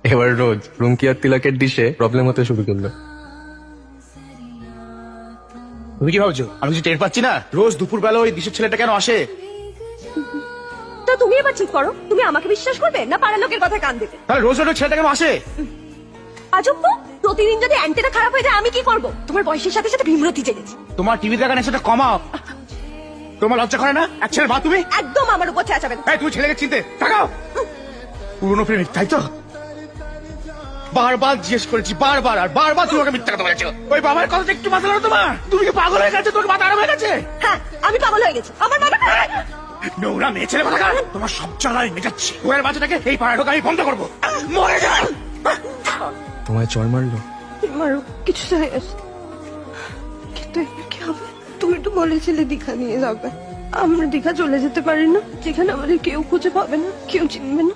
এবার রোজ রুমকি আর তিলকের ডিশে প্রবলেম হতে শুরু করলো। তুমি কি ভাবছো আমি কিছু টের পাচ্ছি না? রোজ দুপুর বেলা ওই দিশের ছেলেটা কেন আসে? তো তুমি এবার ঠিক করো, তুমি আমাকে বিশ্বাস করবে না পাড়ার লোকের কথা কান দেবে? তাহলে রোজ ওই ছেলেটা কেন আসে? আজব তো, প্রতিদিন যদি অ্যান্টেনা খারাপ হয়ে যায় আমি কি করব? তোমার বয়সের সাথে সাথে ভীমরতি জেগেছে। তোমার টিভি দেখা নেশাটা কমাও। তোমার লজ্জা করে না? এক ছেলের মা তুমি। একদম আমার উপর চেঁচাবেন। এই তুমি ছেলেকে চিনতে তাকাও। পুরনো প্রেমিক তাই তো? বারবার জিজ্ঞেস করেছি, বারবার আর বারবার তুমি ওকে মিথ্যা কথা বলেছো। ওই বাবার কথাটা একটু মাথা লাগলো তোমার? তুমি কি পাগল হয়ে গেছে? তোমার মাথা আরাম হয়ে গেছে? হ্যাঁ, আমি পাগল হয়ে গেছি। আমার মাথা নোংরা মেয়ে ছেলে কথা। তোমার সব জ্বালায় মেটাচ্ছি। ওর বাচ্চাটাকে এই পাড়া ঢোকা আমি বন্ধ করবো। মরে যায়। তোমায় চড় মারলো? মারো, কিছু যায় আসে কিন্তু এবার কি হবে? তুমি তো বলেছিলে দীঘা নিয়ে যাবে। আমরা দীঘা চলে যেতে পারি না, যেখানে আমাদের কেউ খুঁজে পাবে না, কেউ চিনবে না।